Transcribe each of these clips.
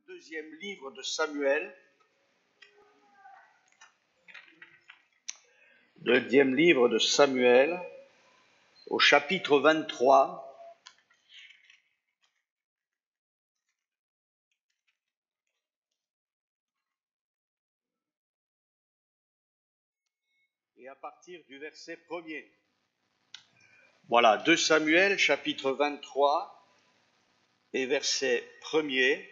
Deuxième livre de Samuel. Deuxième livre de Samuel, au chapitre 23. Et à partir du verset 1er. Voilà, 2 Samuel, chapitre 23, et verset 1er.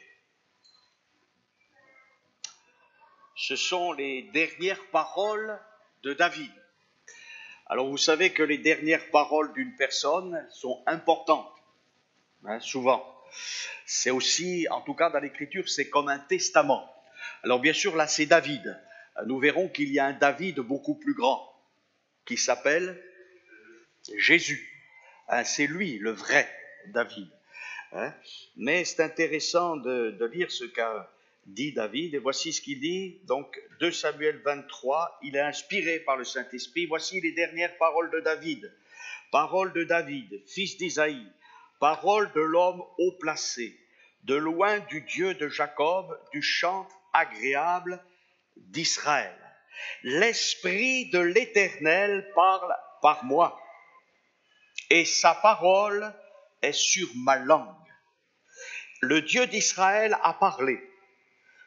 Ce sont les dernières paroles de David. Alors vous savez que les dernières paroles d'une personne sont importantes, souvent. C'est aussi, en tout cas dans l'Écriture, c'est comme un testament. Alors bien sûr, là c'est David. Nous verrons qu'il y a un David beaucoup plus grand, qui s'appelle Jésus. C'est lui, le vrai David. Mais c'est intéressant de lire ce qu'a dit David, et voici ce qu'il dit, donc 2 Samuel 23, il est inspiré par le Saint-Esprit. Voici les dernières paroles de David. Paroles de David, fils d'Isaïe, paroles de l'homme haut placé, de loin du Dieu de Jacob, du chant agréable d'Israël. L'Esprit de l'Éternel parle par moi, et sa parole est sur ma langue. Le Dieu d'Israël a parlé.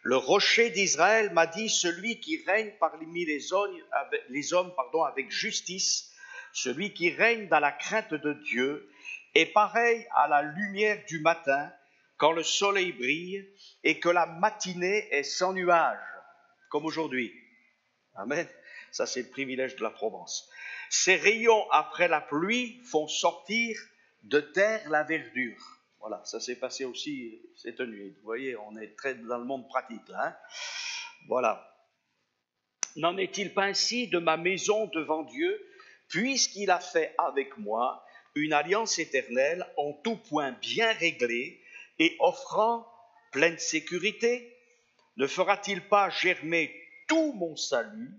Le rocher d'Israël m'a dit, celui qui règne parmi les hommes avec justice, celui qui règne dans la crainte de Dieu, est pareil à la lumière du matin, quand le soleil brille et que la matinée est sans nuage, comme aujourd'hui. Amen. Ça, c'est le privilège de la Provence. Ses rayons, après la pluie, font sortir de terre la verdure. Voilà, ça s'est passé aussi cette nuit. Vous voyez, on est très dans le monde pratique, là. Voilà. N'en est-il pas ainsi de ma maison devant Dieu, puisqu'il a fait avec moi une alliance éternelle en tout point bien réglée et offrant pleine sécurité? Ne fera-t-il pas germer tout mon salut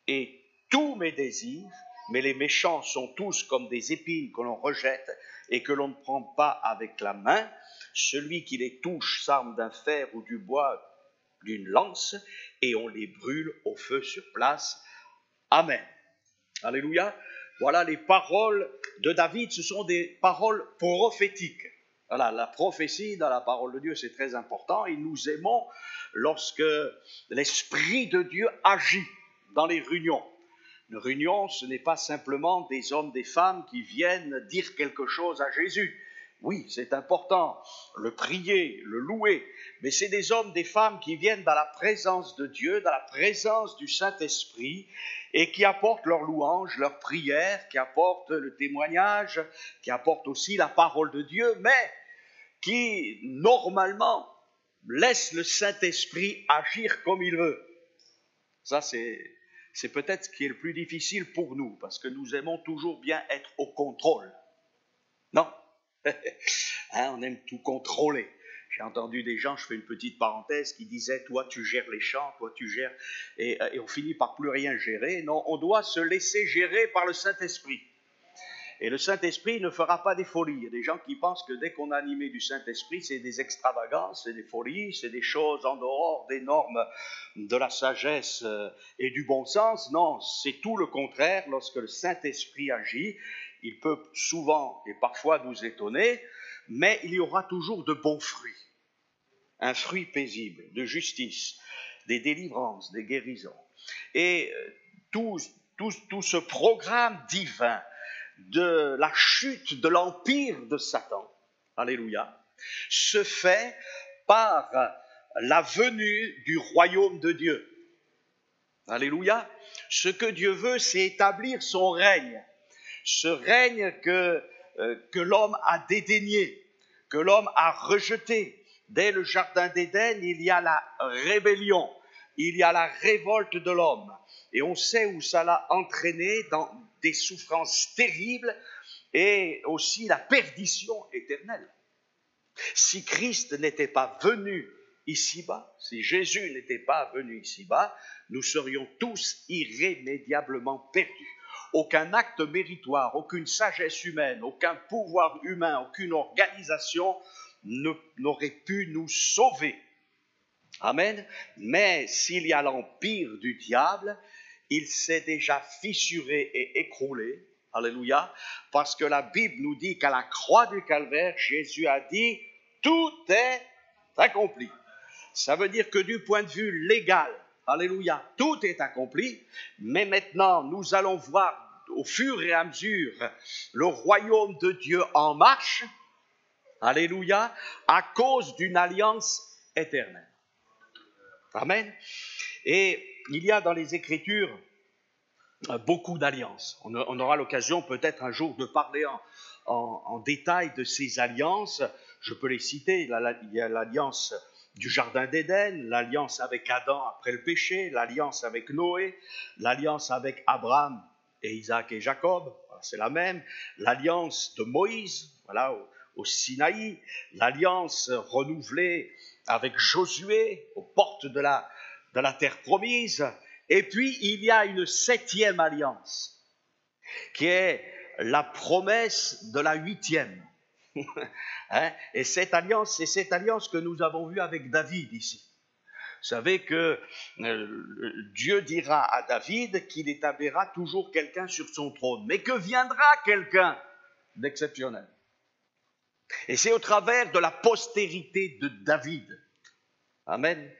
et tous mes désirs? Mais les méchants sont tous comme des épines que l'on rejette et que l'on ne prend pas avec la main. Celui qui les touche s'arme d'un fer ou du bois d'une lance, et on les brûle au feu sur place. Amen. Alléluia. Voilà les paroles de David, ce sont des paroles prophétiques. Voilà, la prophétie dans la parole de Dieu, c'est très important, et nous aimons lorsque l'Esprit de Dieu agit dans les réunions. Une réunion, ce n'est pas simplement des hommes, des femmes qui viennent dire quelque chose à Jésus. Oui, c'est important, le prier, le louer, mais c'est des hommes, des femmes qui viennent dans la présence de Dieu, dans la présence du Saint-Esprit, et qui apportent leur louange, leur prière, qui apportent le témoignage, qui apportent aussi la parole de Dieu, mais qui, normalement, laissent le Saint-Esprit agir comme il veut. Ça, c'est peut-être ce qui est le plus difficile pour nous, parce que nous aimons toujours bien être au contrôle. Non? On aime tout contrôler. J'ai entendu des gens, je fais une petite parenthèse, qui disaient, toi tu gères les chants, toi tu gères, et on finit par plus rien gérer. Non, on doit se laisser gérer par le Saint-Esprit. Et le Saint-Esprit ne fera pas des folies. Il y a des gens qui pensent que dès qu'on a animé du Saint-Esprit, c'est des extravagances, c'est des folies, c'est des choses en dehors des normes de la sagesse et du bon sens. Non, c'est tout le contraire. Lorsque le Saint-Esprit agit, il peut souvent et parfois nous étonner, mais il y aura toujours de bons fruits. Un fruit paisible, de justice, des délivrances, des guérisons. Et tout ce programme divin de la chute de l'empire de Satan, alléluia, se fait par la venue du royaume de Dieu. Alléluia. Ce que Dieu veut, c'est établir son règne. Ce règne que l'homme a dédaigné, que l'homme a rejeté. Dès le jardin d'Éden, il y a la rébellion, il y a la révolte de l'homme. Et on sait où ça l'a entraîné dans des souffrances terribles et aussi la perdition éternelle. Si Christ n'était pas venu ici-bas, si Jésus n'était pas venu ici-bas, nous serions tous irrémédiablement perdus. Aucun acte méritoire, aucune sagesse humaine, aucun pouvoir humain, aucune organisation n'aurait pu nous sauver. Amen. Mais s'il y a l'empire du diable, il s'est déjà fissuré et écroulé. Alléluia. Parce que la Bible nous dit qu'à la croix du Calvaire, Jésus a dit, tout est accompli. Ça veut dire que du point de vue légal, alléluia, tout est accompli. Mais maintenant, nous allons voir au fur et à mesure le royaume de Dieu en marche. Alléluia. À cause d'une alliance éternelle. Amen. Et il y a dans les Écritures beaucoup d'alliances. On aura l'occasion peut-être un jour de parler en détail de ces alliances. Je peux les citer. Il y a l'alliance du Jardin d'Éden, l'alliance avec Adam après le péché, l'alliance avec Noé, l'alliance avec Abraham et Isaac et Jacob, c'est la même, l'alliance de Moïse, voilà, au Sinaï, l'alliance renouvelée avec Josué aux portes de la terre promise. Et puis, il y a une 7e alliance, qui est la promesse de la 8e. Hein? Et cette alliance, c'est cette alliance que nous avons vue avec David ici. Vous savez que Dieu dira à David qu'il établira toujours quelqu'un sur son trône, mais que viendra quelqu'un d'exceptionnel. Et c'est au travers de la postérité de David, amen,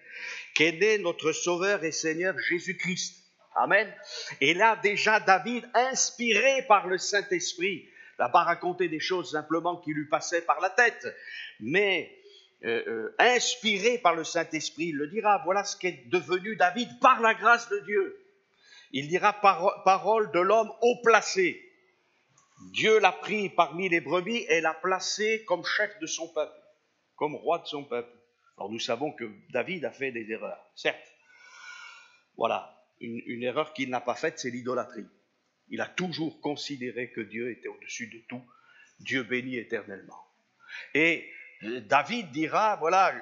qu'est né notre Sauveur et Seigneur Jésus-Christ. Amen. Et là, déjà, David, inspiré par le Saint-Esprit, n'a pas raconté des choses simplement qui lui passaient par la tête, mais inspiré par le Saint-Esprit, il le dira, voilà ce qu'est devenu David par la grâce de Dieu. Il dira parole de l'homme haut placé. Dieu l'a pris parmi les brebis et l'a placé comme chef de son peuple, comme roi de son peuple. Alors nous savons que David a fait des erreurs, certes. Voilà, une erreur qu'il n'a pas faite, c'est l'idolâtrie. Il a toujours considéré que Dieu était au-dessus de tout, Dieu béni éternellement. Et David dira, voilà,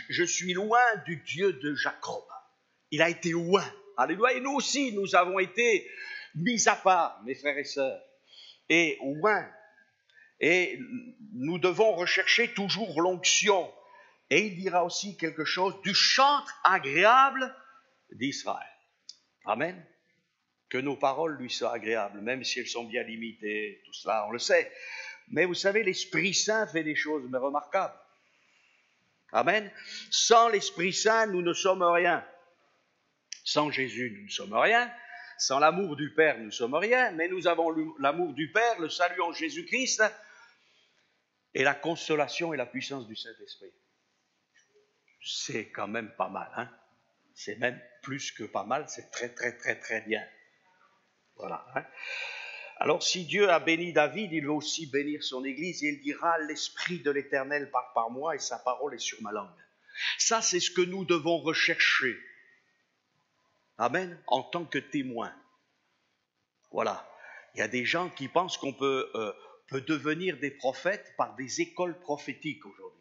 je suis loin du Dieu de Jacob. Il a été loin. Alléluia. Et nous aussi, nous avons été mis à part, mes frères et sœurs, et loin. Et nous devons rechercher toujours l'onction. Et il dira aussi quelque chose du chantre agréable d'Israël. Amen. Que nos paroles lui soient agréables, même si elles sont bien limitées, tout cela, on le sait. Mais vous savez, l'Esprit Saint fait des choses remarquables. Amen. Sans l'Esprit Saint, nous ne sommes rien. Sans Jésus, nous ne sommes rien. Sans l'amour du Père, nous ne sommes rien. Mais nous avons l'amour du Père, le salut en Jésus-Christ et la consolation et la puissance du Saint-Esprit. C'est quand même pas mal, hein? C'est même plus que pas mal, c'est très, très, très, très bien. Voilà. Hein? Alors, si Dieu a béni David, il veut aussi bénir son Église, et il dira, l'Esprit de l'Éternel part par moi, et sa parole est sur ma langue. Ça, c'est ce que nous devons rechercher. Amen. En tant que témoins. Voilà. Il y a des gens qui pensent qu'on peut devenir des prophètes par des écoles prophétiques aujourd'hui.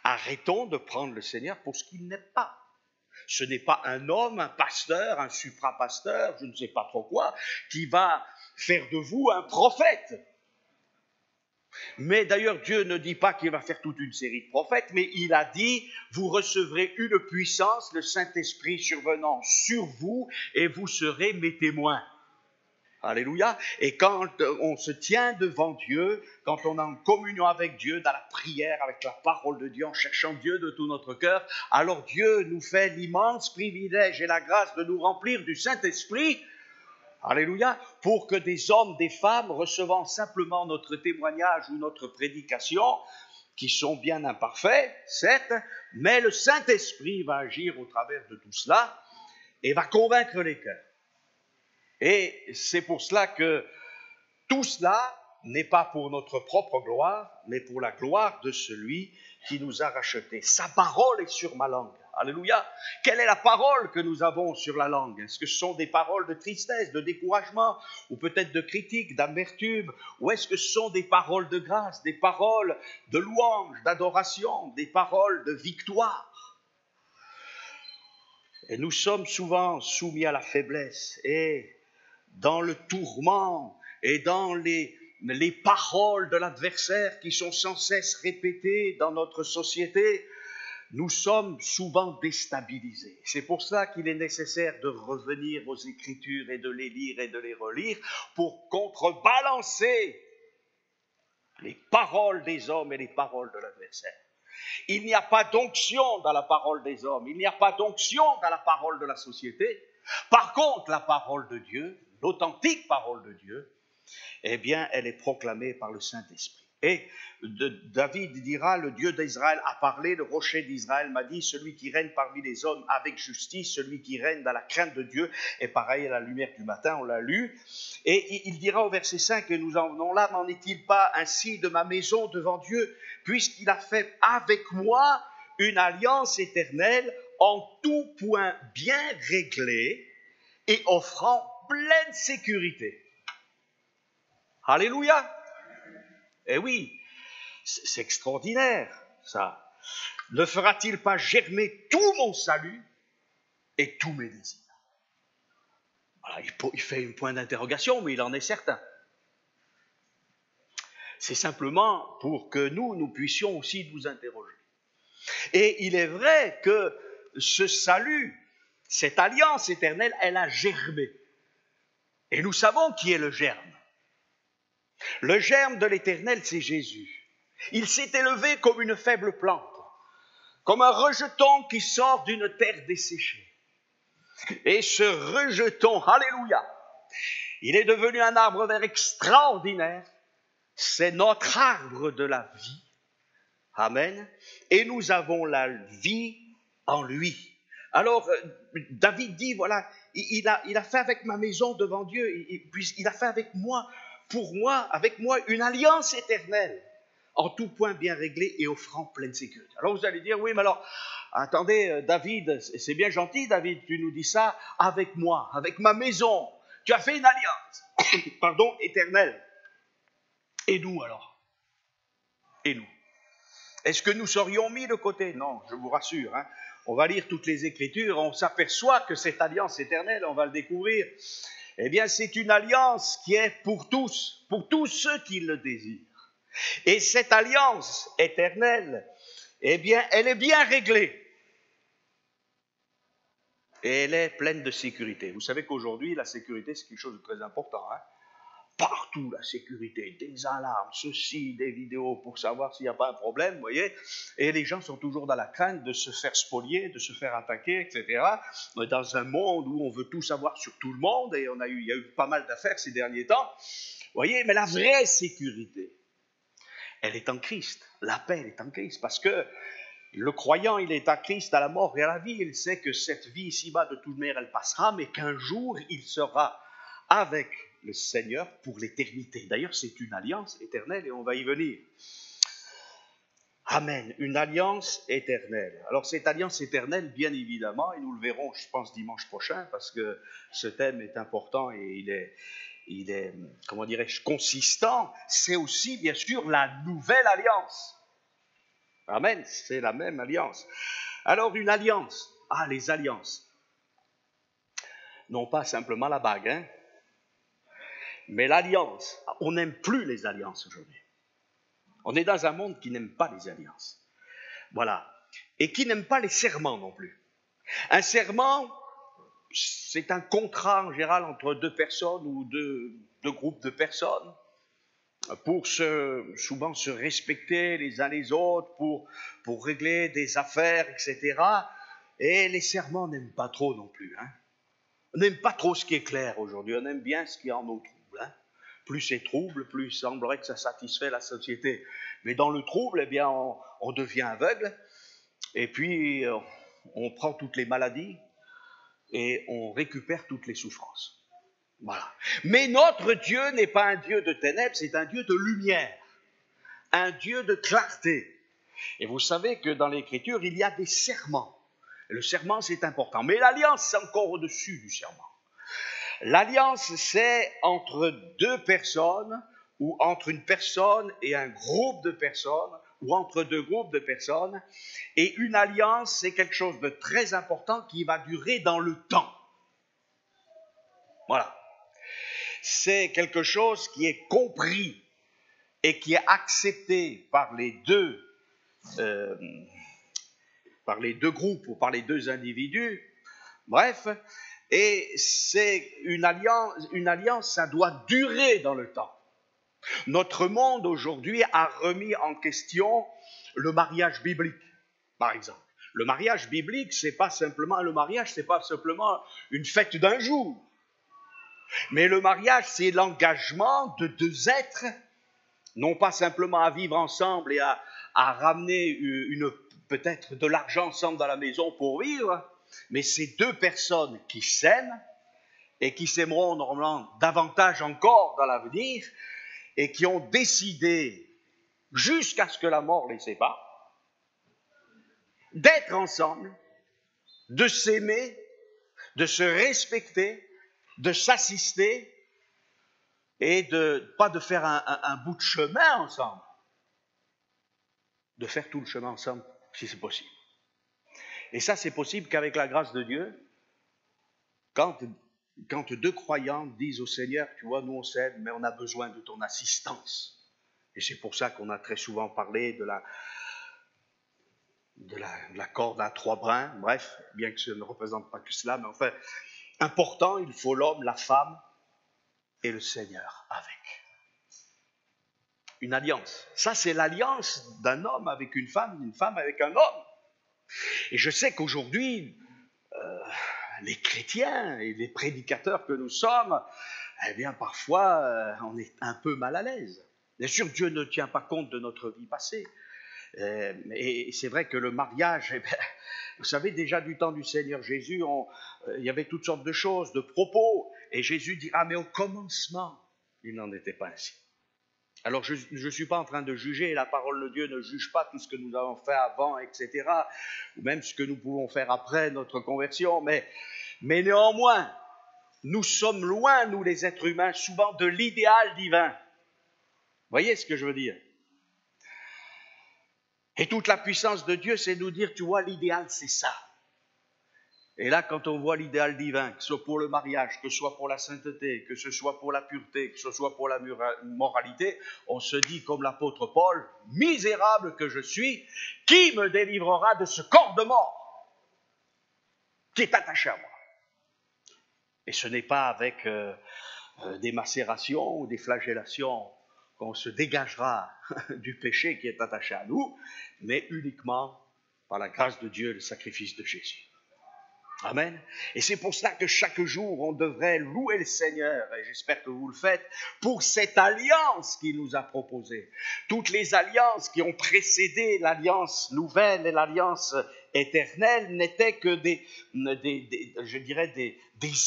Arrêtons de prendre le Seigneur pour ce qu'il n'est pas. Ce n'est pas un homme, un pasteur, un suprapasteur, je ne sais pas trop quoi, qui va faire de vous un prophète. Mais d'ailleurs, Dieu ne dit pas qu'il va faire toute une série de prophètes, mais il a dit, vous recevrez une puissance, le Saint-Esprit survenant sur vous, et vous serez mes témoins. Alléluia. Et quand on se tient devant Dieu, quand on est en communion avec Dieu, dans la prière, avec la parole de Dieu, en cherchant Dieu de tout notre cœur, alors Dieu nous fait l'immense privilège et la grâce de nous remplir du Saint-Esprit, alléluia, pour que des hommes, des femmes, recevant simplement notre témoignage ou notre prédication, qui sont bien imparfaits, certes, mais le Saint-Esprit va agir au travers de tout cela et va convaincre les cœurs. Et c'est pour cela que tout cela n'est pas pour notre propre gloire, mais pour la gloire de celui qui nous a rachetés. Sa parole est sur ma langue. Alléluia. Quelle est la parole que nous avons sur la langue? Est-ce que ce sont des paroles de tristesse, de découragement, ou peut-être de critique, d'amertume, ou est-ce que ce sont des paroles de grâce, des paroles de louange, d'adoration, des paroles de victoire? Et nous sommes souvent soumis à la faiblesse et dans le tourment et dans les paroles de l'adversaire qui sont sans cesse répétées dans notre société, nous sommes souvent déstabilisés. C'est pour ça qu'il est nécessaire de revenir aux Écritures et de les lire et de les relire pour contrebalancer les paroles des hommes et les paroles de l'adversaire. Il n'y a pas d'onction dans la parole des hommes, il n'y a pas d'onction dans la parole de la société. Par contre, la parole de Dieu, l'authentique parole de Dieu, eh bien, elle est proclamée par le Saint-Esprit. Et David dira, le Dieu d'Israël a parlé, le rocher d'Israël m'a dit, celui qui règne parmi les hommes avec justice, celui qui règne dans la crainte de Dieu, et pareil à la lumière du matin, on l'a lu. Et il dira au verset 5, et nous en venons là, n'en est-il pas ainsi de ma maison devant Dieu, puisqu'il a fait avec moi une alliance éternelle en tout point bien réglée et offrant pleine sécurité. Alléluia! Eh oui, c'est extraordinaire, ça. Ne fera-t-il pas germer tout mon salut et tous mes désirs? Voilà, il fait un point d'interrogation, mais il en est certain. C'est simplement pour que nous puissions aussi nous interroger. Et il est vrai que ce salut, cette alliance éternelle, elle a germé. Et nous savons qui est le germe. Le germe de l'éternel, c'est Jésus. Il s'est élevé comme une faible plante, comme un rejeton qui sort d'une terre desséchée. Et ce rejeton, alléluia, il est devenu un arbre vert extraordinaire. C'est notre arbre de la vie. Amen. Et nous avons la vie en lui. Alors, David dit, voilà, il a fait avec ma maison devant Dieu, il a fait avec moi, pour moi, avec moi, une alliance éternelle, en tout point bien réglée et offrant pleine sécurité. Alors vous allez dire, oui, mais alors, attendez, David, c'est bien gentil, David, tu nous dis ça, avec moi, avec ma maison, tu as fait une alliance, pardon, éternelle. Et nous alors? Et nous? Est-ce que nous serions mis de côté? Non, je vous rassure, hein. On va lire toutes les Écritures, on s'aperçoit que cette alliance éternelle, on va le découvrir, eh bien c'est une alliance qui est pour tous ceux qui le désirent. Et cette alliance éternelle, eh bien elle est bien réglée. Et elle est pleine de sécurité. Vous savez qu'aujourd'hui, la sécurité, c'est quelque chose de très important, hein. Partout la sécurité, des alarmes, ceci, des vidéos pour savoir s'il n'y a pas un problème, vous voyez. Et les gens sont toujours dans la crainte de se faire spolier, de se faire attaquer, etc. On est dans un monde où on veut tout savoir sur tout le monde et il y a eu pas mal d'affaires ces derniers temps. Vous voyez, mais la vraie sécurité, elle est en Christ. La paix, elle est en Christ. Parce que le croyant, il est à Christ, à la mort et à la vie. Il sait que cette vie ici-bas, de toute manière, elle passera, mais qu'un jour, il sera avec le Seigneur pour l'éternité. D'ailleurs, c'est une alliance éternelle et on va y venir. Amen, une alliance éternelle. Alors cette alliance éternelle, bien évidemment, et nous le verrons, je pense, dimanche prochain, parce que ce thème est important et il est comment dirais-je, consistant, c'est aussi, bien sûr, la nouvelle alliance. Amen, c'est la même alliance. Alors une alliance, les alliances, non pas simplement la bague, hein, mais l'alliance, on n'aime plus les alliances aujourd'hui. On est dans un monde qui n'aime pas les alliances. Voilà. Et qui n'aime pas les serments non plus. Un serment, c'est un contrat en général entre deux personnes ou deux groupes de personnes pour souvent se respecter les uns les autres, pour régler des affaires, etc. Et les serments, on n'aime pas trop non plus. Hein. On n'aime pas trop ce qui est clair aujourd'hui. On aime bien ce qui est en nous. Hein. Plus c'est trouble, plus il semblerait que ça satisfait la société. Mais dans le trouble, eh bien, on devient aveugle, et puis on prend toutes les maladies, et on récupère toutes les souffrances. Voilà. Mais notre Dieu n'est pas un Dieu de ténèbres, c'est un Dieu de lumière, un Dieu de clarté. Et vous savez que dans l'Écriture, il y a des serments. Le serment, c'est important. Mais l'alliance, c'est encore au-dessus du serment. L'alliance, c'est entre deux personnes, ou entre une personne et un groupe de personnes, ou entre deux groupes de personnes. Et une alliance, c'est quelque chose de très important qui va durer dans le temps. Voilà. C'est quelque chose qui est compris et qui est accepté par les deux par les deux groupes ou par les deux individus. Bref, et c'est une alliance, ça doit durer dans le temps. Notre monde aujourd'hui a remis en question le mariage biblique, par exemple. Le mariage biblique, c'est pas simplement une fête d'un jour. Mais le mariage, c'est l'engagement de deux êtres, non pas simplement à vivre ensemble et à ramener peut-être de l'argent ensemble dans la maison pour vivre, mais c'est deux personnes qui s'aiment et qui s'aimeront normalement davantage encore dans l'avenir et qui ont décidé, jusqu'à ce que la mort les sépare, d'être ensemble, de s'aimer, de se respecter, de s'assister et pas de faire un bout de chemin ensemble, de faire tout le chemin ensemble si c'est possible. Et ça, c'est possible qu'avec la grâce de Dieu, quand deux croyants disent au Seigneur, tu vois, nous on s'aide, mais on a besoin de ton assistance. Et c'est pour ça qu'on a très souvent parlé de la corde à trois brins, bref, bien que ce ne représente pas que cela, mais enfin, important, il faut l'homme, la femme et le Seigneur avec. Une alliance. Ça, c'est l'alliance d'un homme avec une femme avec un homme. Et je sais qu'aujourd'hui, les chrétiens et les prédicateurs que nous sommes, eh bien, parfois, on est un peu mal à l'aise. Bien sûr, Dieu ne tient pas compte de notre vie passée. Et c'est vrai que le mariage, eh bien, vous savez, déjà du temps du Seigneur Jésus, il y avait toutes sortes de choses, de propos. Et Jésus dira, mais au commencement, il n'en était pas ainsi. Alors, je ne suis pas en train de juger, la parole de Dieu ne juge pas tout ce que nous avons fait avant, etc., ou même ce que nous pouvons faire après notre conversion, mais néanmoins, nous sommes loin, nous les êtres humains, souvent de l'idéal divin. Vous voyez ce que je veux dire? Et toute la puissance de Dieu, c'est de nous dire, tu vois, l'idéal, c'est ça. Et là, quand on voit l'idéal divin, que ce soit pour le mariage, que ce soit pour la sainteté, que ce soit pour la pureté, que ce soit pour la moralité, on se dit comme l'apôtre Paul, misérable que je suis, qui me délivrera de ce corps de mort qui est attaché à moi? Et ce n'est pas avec des macérations ou des flagellations qu'on se dégagera du péché qui est attaché à nous, mais uniquement par la grâce de Dieu, le sacrifice de Jésus. Amen. Et c'est pour cela que chaque jour, on devrait louer le Seigneur, et j'espère que vous le faites, pour cette alliance qu'il nous a proposée. Toutes les alliances qui ont précédé l'alliance nouvelle et l'alliance éternelle n'étaient que des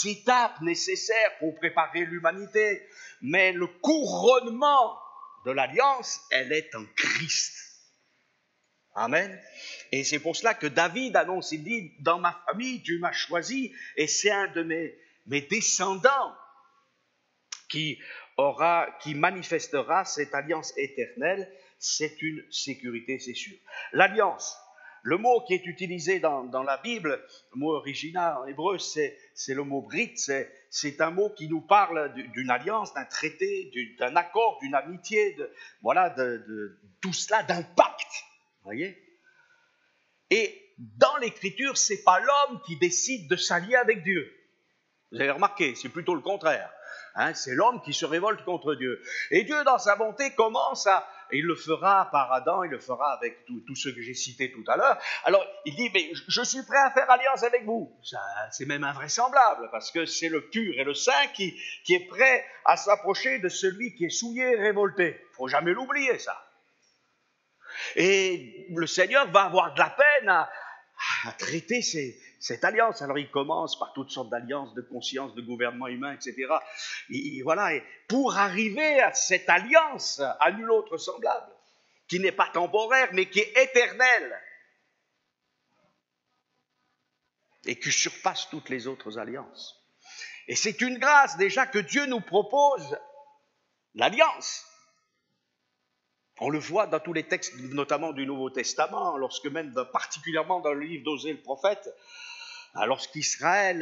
étapes nécessaires pour préparer l'humanité. Mais le couronnement de l'alliance, elle est en Christ. Amen. Et c'est pour cela que David annonce, il dit, dans ma famille, tu m'as choisi, et c'est un de mes descendants qui manifestera cette alliance éternelle. C'est une sécurité, c'est sûr. L'alliance, le mot qui est utilisé dans la Bible, le mot original en hébreu, c'est le mot brit, c'est un mot qui nous parle d'une alliance, d'un traité, d'un accord, d'une amitié, de tout cela, d'un pacte. Voyez? Et dans l'Écriture, c'est pas l'homme qui décide de s'allier avec Dieu. Vous avez remarqué, c'est plutôt le contraire. C'est l'homme qui se révolte contre Dieu. Et Dieu, dans sa bonté, il le fera par Adam, il le fera avec tous ceux que j'ai cités tout à l'heure. Alors, il dit, mais je suis prêt à faire alliance avec vous. Ça, c'est même invraisemblable, parce que c'est le pur et le saint qui est prêt à s'approcher de celui qui est souillé et révolté. Il ne faut jamais l'oublier, ça. Et le Seigneur va avoir de la peine à traiter cette alliance. Alors il commence par toutes sortes d'alliances, de conscience, de gouvernement humain, etc. Et pour arriver à cette alliance à nul autre semblable, qui n'est pas temporaire, mais qui est éternelle, et qui surpasse toutes les autres alliances. Et c'est une grâce déjà que Dieu nous propose l'alliance. On le voit dans tous les textes, notamment du Nouveau Testament, lorsque même particulièrement dans le livre d'Osée le prophète, lorsqu'Israël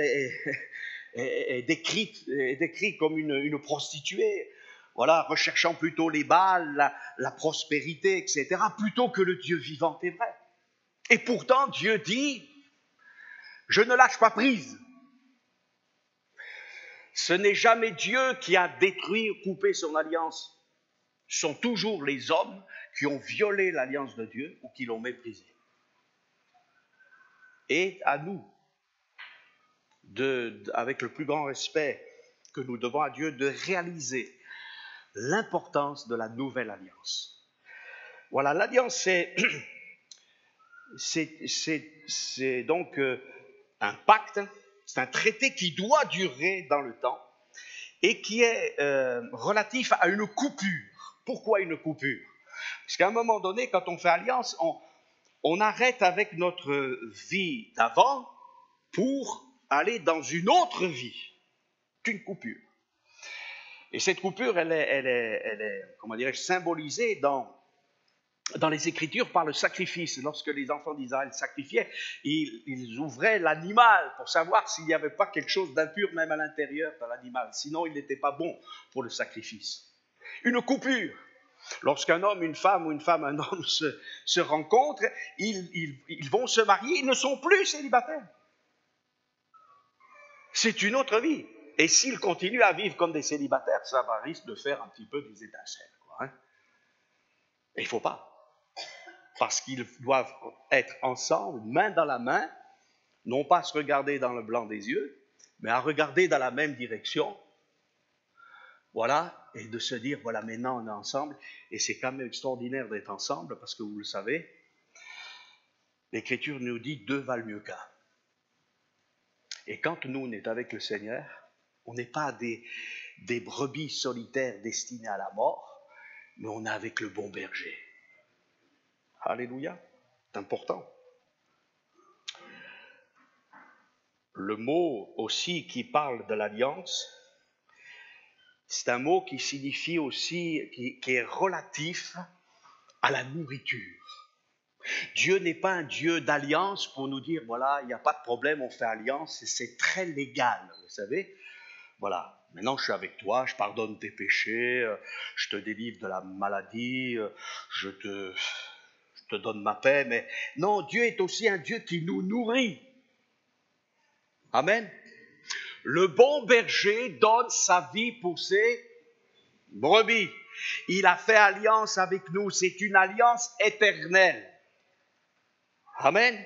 est décrit comme une prostituée, recherchant plutôt les Baals, la prospérité, etc., plutôt que le Dieu vivant et vrai. Et pourtant, Dieu dit, je ne lâche pas prise. Ce n'est jamais Dieu qui a détruit ou coupé son alliance. Ce sont toujours les hommes qui ont violé l'alliance de Dieu ou qui l'ont méprisée. Et à nous, avec le plus grand respect que nous devons à Dieu, de réaliser l'importance de la nouvelle alliance. Voilà, l'alliance, c'est donc un pacte, c'est un traité qui doit durer dans le temps et qui est relatif à une coupure. Pourquoi une coupure? Parce qu'à un moment donné, quand on fait alliance, on arrête avec notre vie d'avant pour aller dans une autre vie. C'est une coupure. Et cette coupure, elle est comment dirais-je, symbolisée dans les Écritures par le sacrifice. Lorsque les enfants d'Israël sacrifiaient, ils ouvraient l'animal pour savoir s'il n'y avait pas quelque chose d'impur même à l'intérieur de l'animal. Sinon, il n'était pas bon pour le sacrifice. Une coupure. Lorsqu'un homme, une femme ou une femme, un homme se rencontrent, ils vont se marier, ils ne sont plus célibataires. C'est une autre vie. Et s'ils continuent à vivre comme des célibataires, ça risque de faire un petit peu des étincelles. Et il ne faut pas. Parce qu'ils doivent être ensemble, main dans la main, non pas à se regarder dans le blanc des yeux, mais à regarder dans la même direction. Voilà, et de se dire, voilà, maintenant on est ensemble, et c'est quand même extraordinaire d'être ensemble, parce que vous le savez, l'Écriture nous dit, deux valent mieux qu'un. Et quand nous, on est avec le Seigneur, on n'est pas des brebis solitaires destinées à la mort, mais on est avec le bon berger. Alléluia, c'est important. Le mot aussi qui parle de l'alliance, c'est un mot qui signifie aussi, qui est relatif à la nourriture. Dieu n'est pas un Dieu d'alliance pour nous dire, voilà, il n'y a pas de problème, on fait alliance, c'est très légal, vous savez. Voilà, maintenant je suis avec toi, je pardonne tes péchés, je te délivre de la maladie, je te donne ma paix, mais non, Dieu est aussi un Dieu qui nous nourrit. Amen. Le bon berger donne sa vie pour ses brebis. Il a fait alliance avec nous, c'est une alliance éternelle. Amen.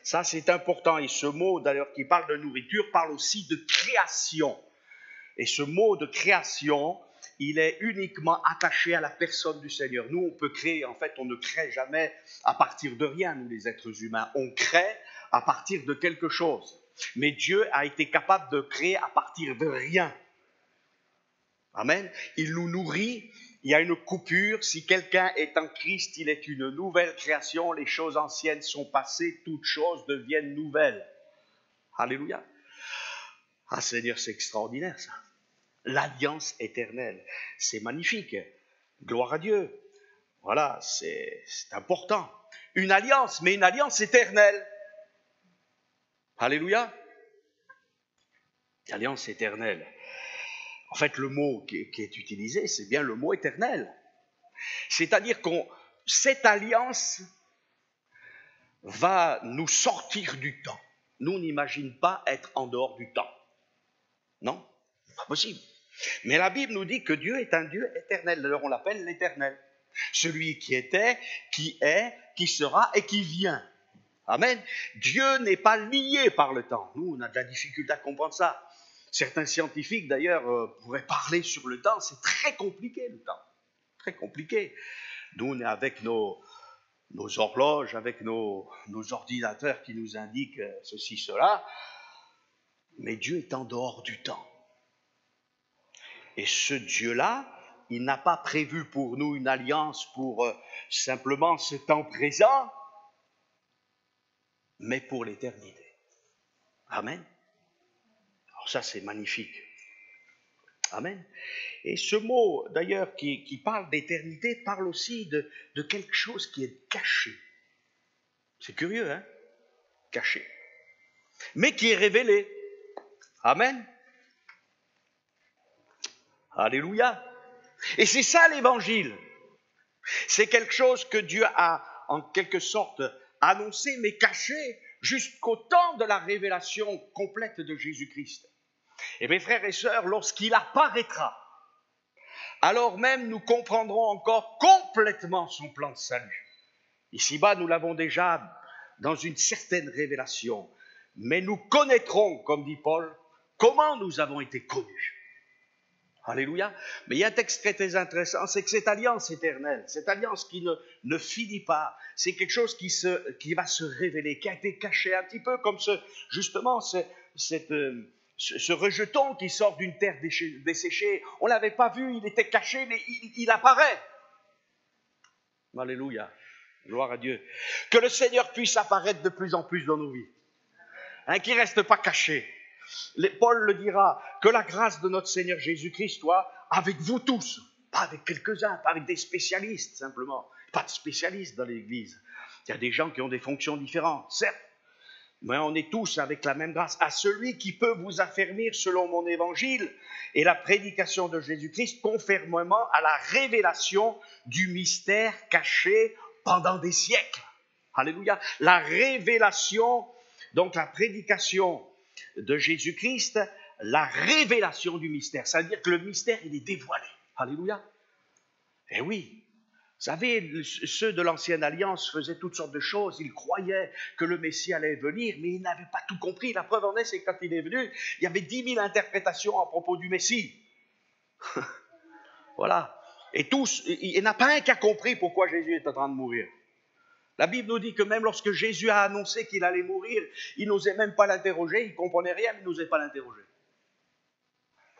Ça, c'est important. Et ce mot, d'ailleurs, qui parle de nourriture, parle aussi de création. Et ce mot de création, il est uniquement attaché à la personne du Seigneur. Nous, on peut créer, en fait, on ne crée jamais à partir de rien, nous, les êtres humains. On crée à partir de quelque chose. Mais Dieu a été capable de créer à partir de rien. Amen. Il nous nourrit. Il y a une coupure. Si quelqu'un est en Christ, il est une nouvelle création. Les choses anciennes sont passées. Toutes choses deviennent nouvelles. Alléluia. Ah Seigneur, c'est extraordinaire ça. L'alliance éternelle. C'est magnifique. Gloire à Dieu. Voilà, c'est important. Une alliance, mais une alliance éternelle. Alléluia. Alliance éternelle. En fait, le mot qui est utilisé, c'est bien le mot éternel. C'est-à-dire que cette alliance va nous sortir du temps. Nous, on n'imagine pas être en dehors du temps. Non, pas possible. Mais la Bible nous dit que Dieu est un Dieu éternel. Alors on l'appelle l'éternel. Celui qui était, qui est, qui sera et qui vient. Amen. Dieu n'est pas lié par le temps. Nous, on a de la difficulté à comprendre ça. Certains scientifiques, d'ailleurs, pourraient parler sur le temps. C'est très compliqué, le temps. Très compliqué. Nous, on est avec nos horloges, avec nos ordinateurs qui nous indiquent ceci, cela. Mais Dieu est en dehors du temps. Et ce Dieu-là, il n'a pas prévu pour nous une alliance pour simplement ce temps présent, mais pour l'éternité. Amen. Alors ça, c'est magnifique. Amen. Et ce mot, d'ailleurs, qui parle d'éternité, parle aussi de quelque chose qui est caché. C'est curieux, hein? Caché. Mais qui est révélé. Amen. Alléluia. Et c'est ça l'évangile. C'est quelque chose que Dieu a, en quelque sorte, annoncé mais caché jusqu'au temps de la révélation complète de Jésus-Christ. Et mes frères et sœurs, lorsqu'il apparaîtra, alors même nous comprendrons encore complètement son plan de salut. Ici-bas, nous l'avons déjà dans une certaine révélation, mais nous connaîtrons, comme dit Paul, comment nous avons été connus. Alléluia. Mais il y a un texte très intéressant, c'est que cette alliance éternelle, cette alliance qui ne finit pas, c'est quelque chose qui va se révéler, qui a été caché un petit peu comme justement ce rejeton qui sort d'une terre desséchée. On ne l'avait pas vu, il était caché, mais il apparaît. Alléluia. Gloire à Dieu. Que le Seigneur puisse apparaître de plus en plus dans nos vies. Qu'il ne reste pas caché. Paul le dira, que la grâce de notre Seigneur Jésus-Christ soit avec vous tous, pas avec quelques-uns, pas avec des spécialistes simplement, pas de spécialistes dans l'Église. Il y a des gens qui ont des fonctions différentes, certes, mais on est tous avec la même grâce. À celui qui peut vous affermir selon mon évangile et la prédication de Jésus-Christ, conformément à la révélation du mystère caché pendant des siècles. Alléluia. La révélation, donc la prédication de Jésus-Christ, la révélation du mystère. Ça veut dire que le mystère, il est dévoilé. Alléluia. Eh oui. Vous savez, ceux de l'ancienne alliance faisaient toutes sortes de choses. Ils croyaient que le Messie allait venir, mais ils n'avaient pas tout compris. La preuve en est, c'est que quand il est venu, il y avait 10 000 interprétations à propos du Messie. Voilà. Et tous, il n'y en a pas un qui a compris pourquoi Jésus est en train de mourir. La Bible nous dit que même lorsque Jésus a annoncé qu'il allait mourir, il n'osait même pas l'interroger, il ne comprenait rien, mais il n'osait pas l'interroger.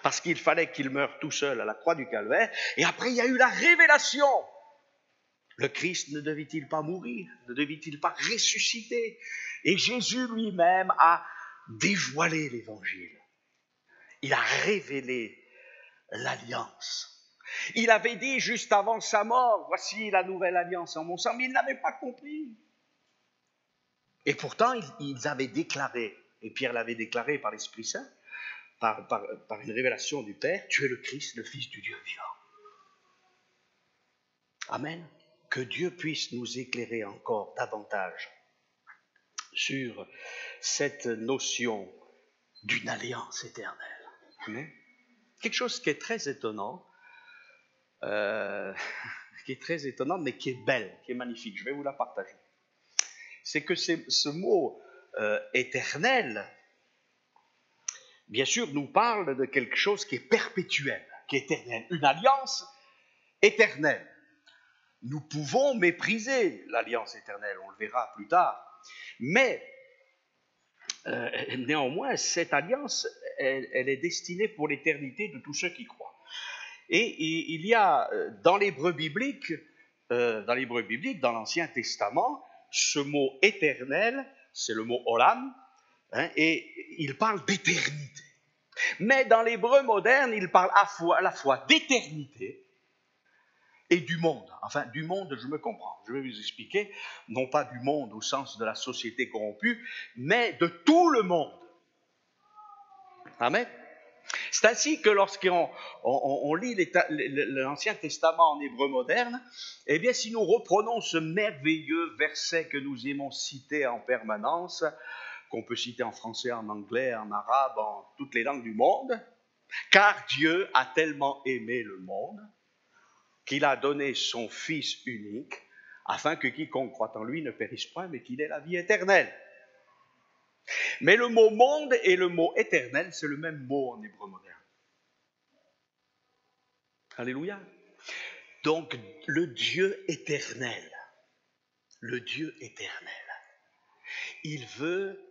Parce qu'il fallait qu'il meure tout seul à la croix du Calvaire. Et après, il y a eu la révélation. Le Christ ne devait-il pas mourir? Ne devait-il pas ressusciter? Et Jésus lui-même a dévoilé l'évangile. Il a révélé l'alliance. Il avait dit juste avant sa mort, voici la nouvelle alliance en mon sang, mais il n'avait pas compris. Et pourtant, ils avaient déclaré, et Pierre l'avait déclaré par l'Esprit Saint, par une révélation du Père, tu es le Christ, le Fils du Dieu vivant. Amen. Que Dieu puisse nous éclairer encore davantage sur cette notion d'une alliance éternelle. Amen. Quelque chose qui est très étonnant, mais qui est belle, qui est magnifique. Je vais vous la partager. C'est que ce mot éternel, bien sûr, nous parle de quelque chose qui est perpétuel, qui est éternel. Une alliance éternelle. Nous pouvons mépriser l'alliance éternelle, on le verra plus tard. Mais, néanmoins, cette alliance, elle est destinée pour l'éternité de tous ceux qui croient. Et il y a dans l'hébreu biblique, dans l'Ancien Testament, ce mot éternel, c'est le mot olam, et il parle d'éternité. Mais dans l'hébreu moderne, il parle à la fois d'éternité et du monde. Enfin, du monde, je me comprends. Je vais vous expliquer, non pas du monde au sens de la société corrompue, mais de tout le monde. Amen. C'est ainsi que lorsqu'on lit l'Ancien Testament en hébreu moderne, eh bien, si nous reprenons ce merveilleux verset que nous aimons citer en permanence, qu'on peut citer en français, en anglais, en arabe, en toutes les langues du monde, car Dieu a tellement aimé le monde qu'il a donné son Fils unique, afin que quiconque croit en lui ne périsse point, mais qu'il ait la vie éternelle. Mais le mot monde et le mot éternel, c'est le même mot en hébreu moderne. Alléluia. Donc, le Dieu éternel, il veut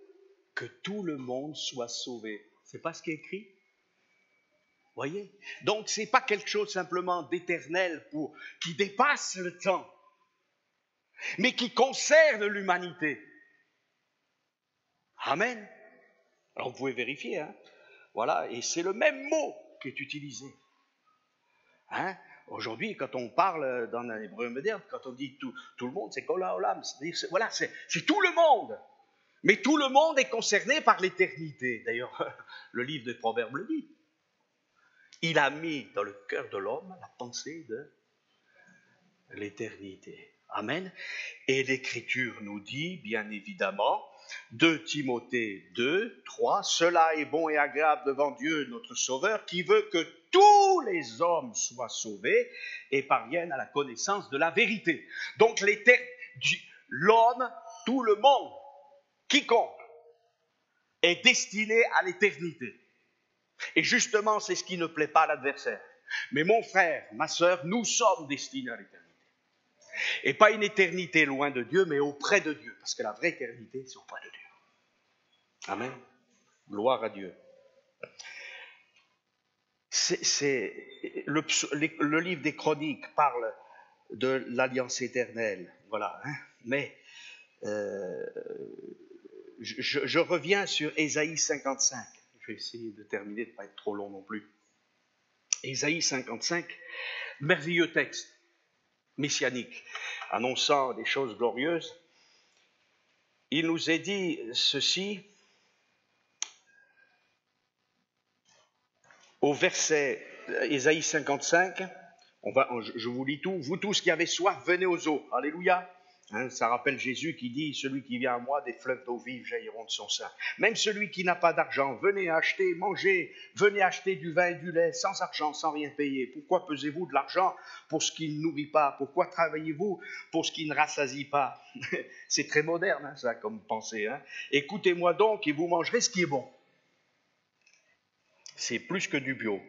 que tout le monde soit sauvé. C'est pas ce qui est écrit? Voyez? Donc, ce n'est pas quelque chose simplement d'éternel qui dépasse le temps, mais qui concerne l'humanité. Amen. Alors, vous pouvez vérifier, hein? Voilà, et c'est le même mot qui est utilisé. Hein? Aujourd'hui, quand on parle dans l'hébreu moderne, quand on dit tout le monde, c'est Kol HaOlam. Voilà, c'est tout le monde. Mais tout le monde est concerné par l'éternité. D'ailleurs, le livre des Proverbes le dit. Il a mis dans le cœur de l'homme la pensée de l'éternité. Amen. Et l'Écriture nous dit, bien évidemment, 2 Timothée 2, 3, « Cela est bon et agréable devant Dieu, notre Sauveur, qui veut que tous les hommes soient sauvés et parviennent à la connaissance de la vérité. » Donc l'homme, tout le monde, quiconque, est destiné à l'éternité. Et justement, c'est ce qui ne plaît pas à l'adversaire. Mais mon frère, ma sœur, nous sommes destinés à l'éternité. Et pas une éternité loin de Dieu, mais auprès de Dieu. Parce que la vraie éternité, c'est auprès de Dieu. Amen. Gloire à Dieu. Le livre des Chroniques parle de l'alliance éternelle. Voilà. Hein. Mais je reviens sur Ésaïe 55. Je vais essayer de terminer, de ne pas être trop long non plus. Ésaïe 55, merveilleux texte messianique, annonçant des choses glorieuses. Il nous est dit ceci au verset Ésaïe 55, je vous lis tout. « Vous tous qui avez soif, venez aux eaux. » Alléluia. Hein, ça rappelle Jésus qui dit « Celui qui vient à moi, des fleuves d'eau vive jailliront de son sein. » Même celui qui n'a pas d'argent, venez acheter, mangez, venez acheter du vin et du lait, sans argent, sans rien payer. Pourquoi pesez-vous de l'argent pour ce qui ne nourrit pas? Pourquoi travaillez-vous pour ce qui ne rassasie pas? C'est très moderne, hein, ça, comme pensée. Hein. Écoutez-moi donc et vous mangerez ce qui est bon. C'est plus que du bio.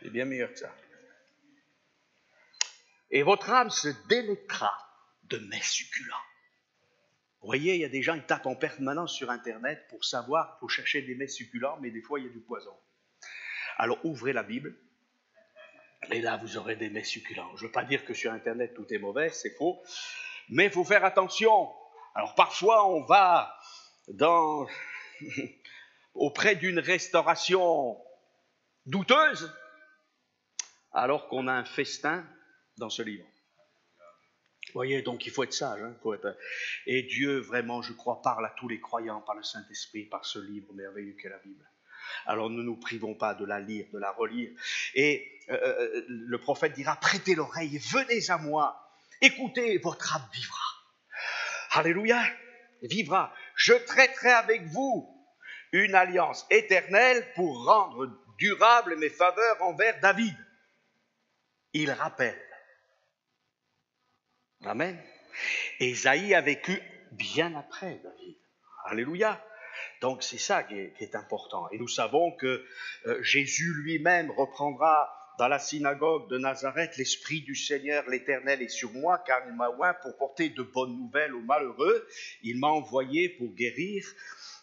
C'est bien meilleur que ça. Et votre âme se délectera de mets succulents. Vous voyez, il y a des gens qui tapent en permanence sur Internet pour savoir, pour chercher des mets succulents, mais des fois, il y a du poison. Alors, ouvrez la Bible, et là, vous aurez des mets succulents. Je ne veux pas dire que sur Internet, tout est mauvais, c'est faux, mais il faut faire attention. Alors, parfois, on va auprès d'une restauration douteuse, alors qu'on a un festin dans ce livre. Vous voyez, donc il faut être sage. Hein, Et Dieu, vraiment, je crois, parle à tous les croyants par le Saint-Esprit, par ce livre merveilleux qu'est la Bible. Alors ne nous privons pas de la lire, de la relire. Et le prophète dira, prêtez l'oreille, venez à moi, écoutez, votre âme vivra. Alléluia, vivra. Je traiterai avec vous une alliance éternelle pour rendre durables mes faveurs envers David. Il rappelle. Amen. Ésaïe a vécu bien après David. Alléluia. Donc c'est ça qui est important. Et nous savons que Jésus lui-même reprendra dans la synagogue de Nazareth, l'Esprit du Seigneur, l'Éternel est sur moi, car il m'a oint pour porter de bonnes nouvelles aux malheureux. Il m'a envoyé pour guérir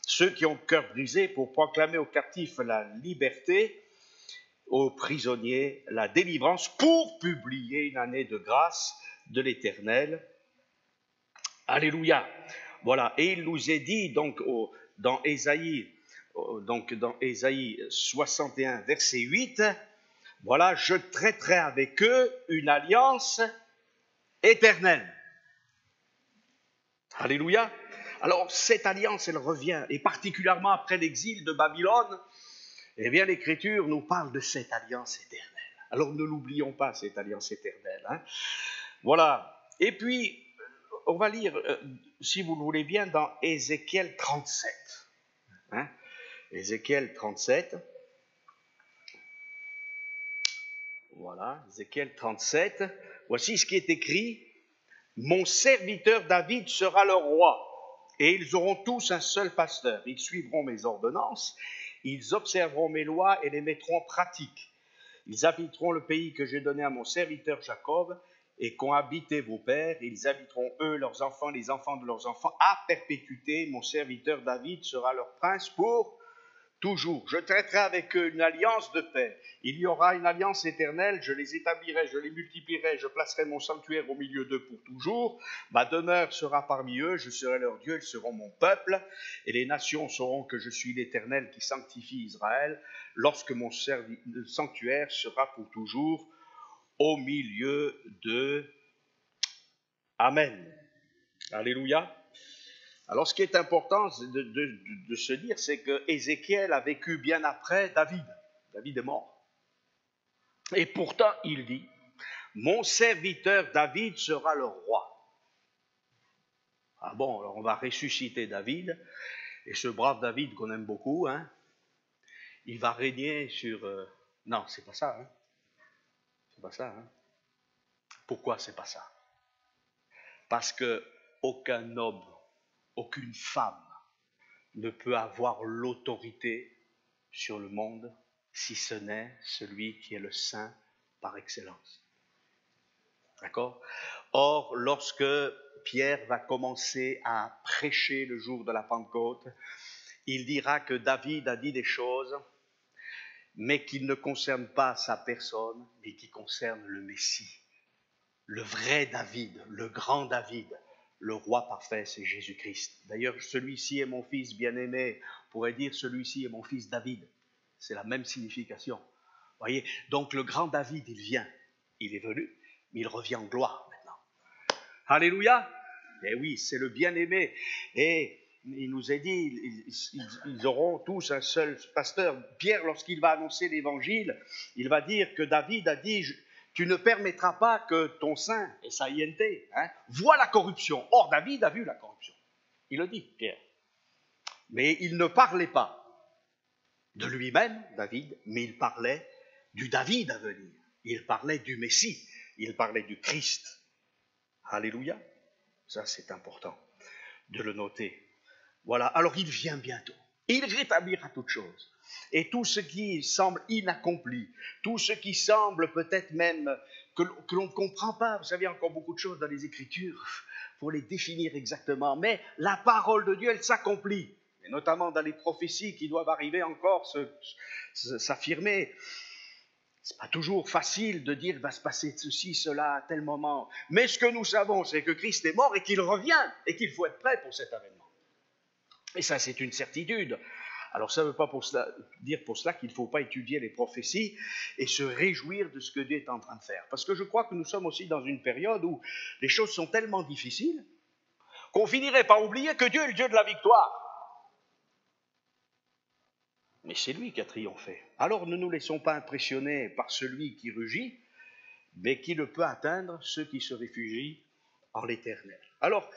ceux qui ont le cœur brisé, pour proclamer aux captifs la liberté, aux prisonniers la délivrance, pour publier une année de grâce de l'Éternel. Alléluia. Voilà. Et il nous est dit donc dans Ésaïe 61 verset 8, voilà, je traiterai avec eux une alliance éternelle. Alléluia. Alors cette alliance, elle revient, et particulièrement après l'exil de Babylone, eh bien l'Écriture nous parle de cette alliance éternelle. Alors ne l'oublions pas, cette alliance éternelle. Hein. Voilà. Et puis, on va lire, si vous le voulez bien, dans Ézéchiel 37. Hein. Ézéchiel 37. Voilà, Ézéchiel 37. Voici ce qui est écrit. Mon serviteur David sera leur roi, et ils auront tous un seul pasteur. Ils suivront mes ordonnances, ils observeront mes lois et les mettront en pratique. Ils habiteront le pays que j'ai donné à mon serviteur Jacob, et qu'ont habité vos pères. Ils habiteront eux, leurs enfants, les enfants de leurs enfants, à perpétuité. Mon serviteur David sera leur prince pour toujours. Je traiterai avec eux une alliance de paix. Il y aura une alliance éternelle, je les établirai, je les multiplierai, je placerai mon sanctuaire au milieu d'eux pour toujours. Ma demeure sera parmi eux, je serai leur Dieu, ils seront mon peuple. Et les nations sauront que je suis l'Éternel qui sanctifie Israël, lorsque mon sanctuaire sera pour toujours au milieu d'eux. Amen. Alléluia. Alors, ce qui est important de se dire, c'est que Ézéchiel a vécu bien après David. David est mort. Et pourtant, il dit, mon serviteur David sera le roi. Ah bon, alors on va ressusciter David, et ce brave David qu'on aime beaucoup, hein, il va régner sur... Non, c'est pas ça, hein. C'est pas ça, hein. Pourquoi c'est pas ça? Parce que aucun homme, aucune femme ne peut avoir l'autorité sur le monde si ce n'est celui qui est le saint par excellence. D'accord? Or, lorsque Pierre va commencer à prêcher le jour de la Pentecôte, il dira que David a dit des choses, mais qui ne concernent pas sa personne, mais qui concernent le Messie. Le vrai David, le grand David, le roi parfait, c'est Jésus-Christ. D'ailleurs, celui-ci est mon fils bien-aimé, on pourrait dire celui-ci est mon fils David. C'est la même signification. Voyez, donc le grand David, il vient, il est venu, mais il revient en gloire maintenant. Alléluia! Eh oui, c'est le bien-aimé. Et il nous est dit, ils auront tous un seul pasteur. Pierre, lorsqu'il va annoncer l'évangile, il va dire que David a dit, tu ne permettras pas que ton saint, S-A-I-N-T, voie la corruption. Or, David a vu la corruption. Il le dit, Pierre. Mais il ne parlait pas de lui-même, David, mais il parlait du David à venir. Il parlait du Messie. Il parlait du Christ. Alléluia. Ça, c'est important de le noter. Voilà. Alors, il vient bientôt. Il rétablira toutes choses. Et tout ce qui semble inaccompli, tout ce qui semble peut-être même que l'on ne comprend pas, vous savez, il y a encore beaucoup de choses dans les Écritures pour les définir exactement, mais la parole de Dieu, elle s'accomplit, et notamment dans les prophéties qui doivent arriver encore s'affirmer. C'est pas toujours facile de dire, il va se passer ceci, cela, à tel moment, mais ce que nous savons, c'est que Christ est mort et qu'il revient, et qu'il faut être prêt pour cet avènement. Et ça, c'est une certitude. Alors ça ne veut pas dire pour cela qu'il ne faut pas étudier les prophéties et se réjouir de ce que Dieu est en train de faire. Parce que je crois que nous sommes aussi dans une période où les choses sont tellement difficiles qu'on finirait par oublier que Dieu est le Dieu de la victoire. Mais c'est lui qui a triomphé. Alors ne nous laissons pas impressionner par celui qui rugit, mais qui ne peut atteindre ceux qui se réfugient en l'Éternel. Alors,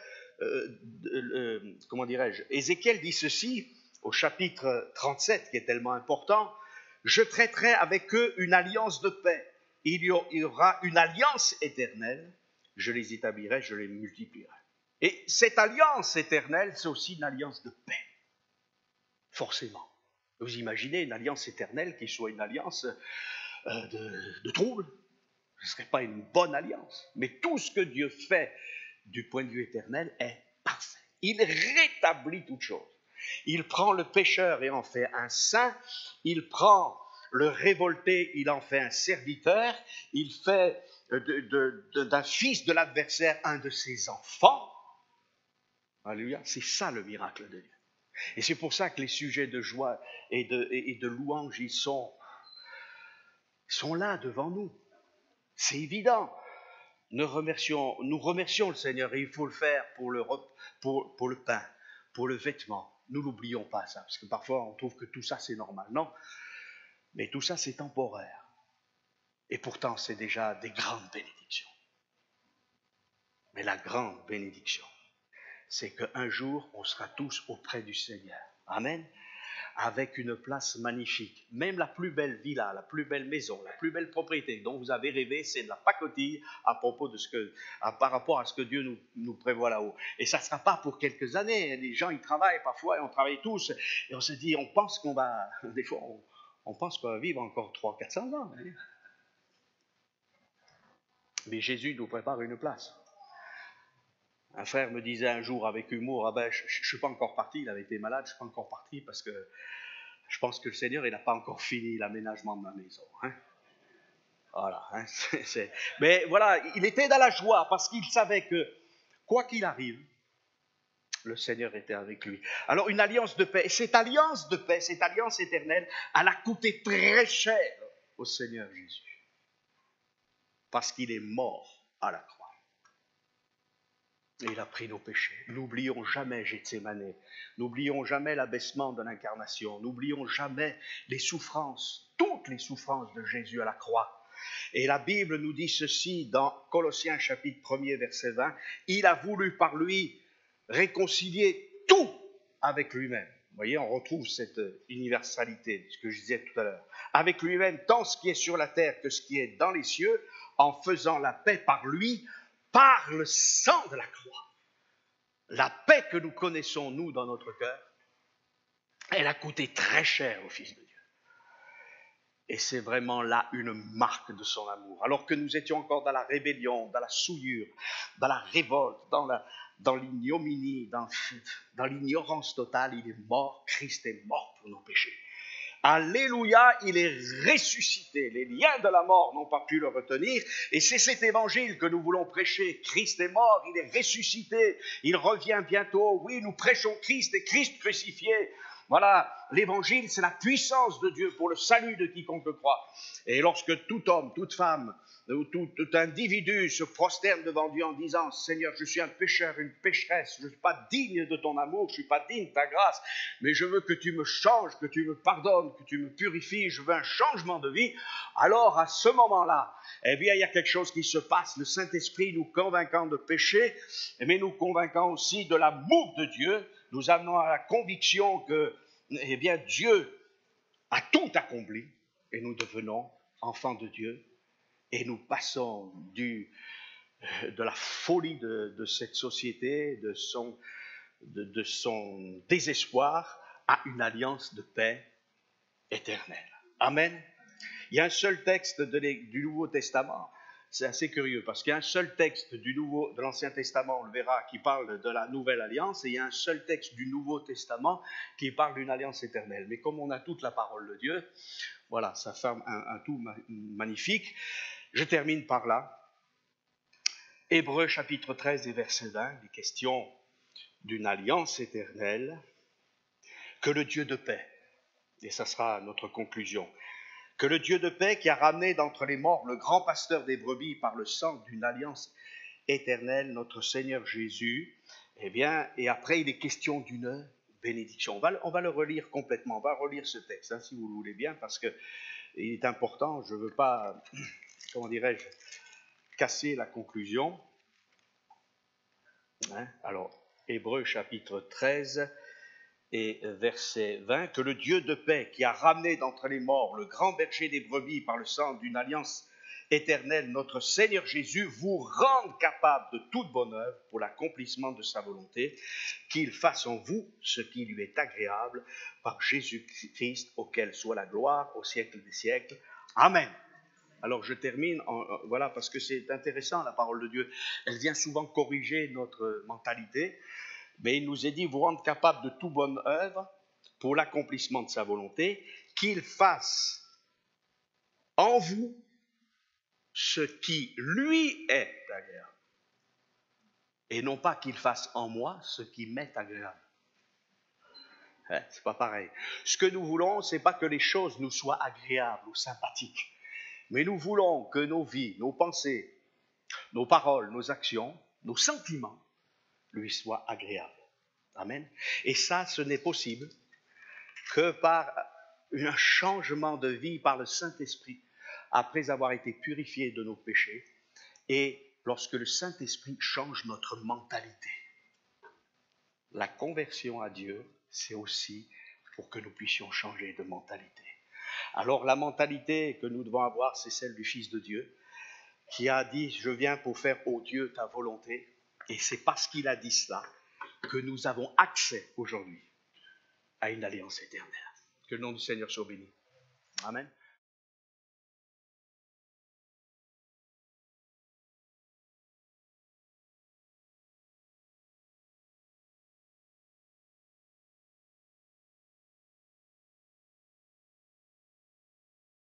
comment dirais-je, Ézéchiel dit ceci au chapitre 37, qui est tellement important, « Je traiterai avec eux une alliance de paix. Il y aura une alliance éternelle. Je les établirai, je les multiplierai. » Et cette alliance éternelle, c'est aussi une alliance de paix. Forcément. Vous imaginez une alliance éternelle qui soit une alliance de trouble? Ce ne serait pas une bonne alliance. Mais tout ce que Dieu fait du point de vue éternel est parfait. Il rétablit toutes choses. Il prend le pécheur et en fait un saint. Il prend le révolté, il en fait un serviteur. Il fait d'un fils de l'adversaire un de ses enfants. Alléluia. C'est ça le miracle de Dieu. Et c'est pour ça que les sujets de joie et de louange, ils sont là devant nous. C'est évident. Nous remercions le Seigneur et il faut le faire pour le pain, pour le vêtement. Nous n'oublions pas ça, parce que parfois on trouve que tout ça c'est normal. Non, mais tout ça c'est temporaire. Et pourtant c'est déjà des grandes bénédictions. Mais la grande bénédiction, c'est qu'un jour on sera tous auprès du Seigneur. Amen. Avec une place magnifique. Même la plus belle villa, la plus belle maison, la plus belle propriété dont vous avez rêvé, c'est de la pacotille à propos de par rapport à ce que Dieu nous prévoit là-haut. Et ça ne sera pas pour quelques années. Les gens, ils travaillent parfois, et on travaille tous, et on se dit, on pense qu'on va, des fois, on pense qu'on va vivre encore 300-400 ans. Hein. Mais Jésus nous prépare une place. Un frère me disait un jour avec humour, ah ben, je ne suis pas encore parti, il avait été malade, je ne suis pas encore parti parce que je pense que le Seigneur, il n'a pas encore fini l'aménagement de ma maison. Hein. Voilà. Hein, Mais voilà, il était dans la joie parce qu'il savait que, quoi qu'il arrive, le Seigneur était avec lui. Alors, une alliance de paix. Et cette alliance de paix, cette alliance éternelle, elle a coûté très cher au Seigneur Jésus. Parce qu'il est mort à la croix. Et il a pris nos péchés. N'oublions jamais Gethsémane. N'oublions jamais l'abaissement de l'incarnation. N'oublions jamais les souffrances, toutes les souffrances de Jésus à la croix. Et la Bible nous dit ceci dans Colossiens chapitre 1er verset 20, il a voulu par lui réconcilier tout avec lui-même. Vous voyez, on retrouve cette universalité, ce que je disais tout à l'heure. Avec lui-même, tant ce qui est sur la terre que ce qui est dans les cieux, en faisant la paix par lui, par le sang de la croix. La paix que nous connaissons, nous, dans notre cœur, elle a coûté très cher au Fils de Dieu. Et c'est vraiment là une marque de son amour. Alors que nous étions encore dans la rébellion, dans la souillure, dans la révolte, dans l'ignominie, dans l'ignorance totale, il est mort, Christ est mort pour nos péchés. Alléluia, il est ressuscité. Les liens de la mort n'ont pas pu le retenir. Et c'est cet évangile que nous voulons prêcher. Christ est mort, il est ressuscité. Il revient bientôt. Oui, nous prêchons Christ et Christ crucifié. Voilà, l'évangile, c'est la puissance de Dieu pour le salut de quiconque croit. Et lorsque tout homme, toute femme, ou tout individu se prosterne devant Dieu en disant « Seigneur, je suis un pécheur, une pécheresse, je ne suis pas digne de ton amour, je ne suis pas digne de ta grâce, mais je veux que tu me changes, que tu me pardonnes, que tu me purifies, je veux un changement de vie. » Alors à ce moment-là, eh bien, il y a quelque chose qui se passe. Le Saint-Esprit nous convainquant de péché, mais nous convainquant aussi de l'amour de Dieu, nous amenons à la conviction que, eh bien, Dieu a tout accompli et nous devenons enfants de Dieu. Et nous passons de la folie de cette société, de son désespoir, à une alliance de paix éternelle. Amen. Il y a un seul texte du Nouveau Testament, c'est assez curieux, parce qu'il y a un seul texte de l'Ancien Testament, on le verra, qui parle de la nouvelle alliance, et il y a un seul texte du Nouveau Testament qui parle d'une alliance éternelle. Mais comme on a toute la parole de Dieu, voilà, ça forme un tout magnifique. Je termine par là. Hébreux chapitre 13 et verset 20, il est question d'une alliance éternelle, que le Dieu de paix, et ça sera notre conclusion, que le Dieu de paix qui a ramené d'entre les morts le grand pasteur des brebis par le sang d'une alliance éternelle, notre Seigneur Jésus, eh bien, et après il est question d'une bénédiction. On va le relire complètement, on va relire ce texte, si vous le voulez bien, parce qu'il est important, je ne veux pas, comment dirais-je, casser la conclusion. Alors, Hébreux chapitre 13 et verset 20, que le Dieu de paix qui a ramené d'entre les morts le grand berger des brebis par le sang d'une alliance éternelle, notre Seigneur Jésus, vous rende capable de toute bonne œuvre pour l'accomplissement de sa volonté, qu'il fasse en vous ce qui lui est agréable par Jésus-Christ, auquel soit la gloire au siècle des siècles. Amen. Alors je termine, voilà, parce que c'est intéressant la parole de Dieu. Elle vient souvent corriger notre mentalité, mais il nous est dit, vous rendre capable de toute bonne œuvre pour l'accomplissement de sa volonté, qu'il fasse en vous ce qui lui est agréable. Et non pas qu'il fasse en moi ce qui m'est agréable. C'est pas pareil. Ce que nous voulons, c'est pas que les choses nous soient agréables ou sympathiques. Mais nous voulons que nos vies, nos pensées, nos paroles, nos actions, nos sentiments lui soient agréables. Amen. Et ça, ce n'est possible que par un changement de vie par le Saint-Esprit, après avoir été purifiés de nos péchés, et lorsque le Saint-Esprit change notre mentalité. La conversion à Dieu, c'est aussi pour que nous puissions changer de mentalité. Alors la mentalité que nous devons avoir, c'est celle du Fils de Dieu, qui a dit « Je viens pour faire, ô Dieu, ta volonté ». Et c'est parce qu'il a dit cela que nous avons accès aujourd'hui à une alliance éternelle. Que le nom du Seigneur soit béni. Amen.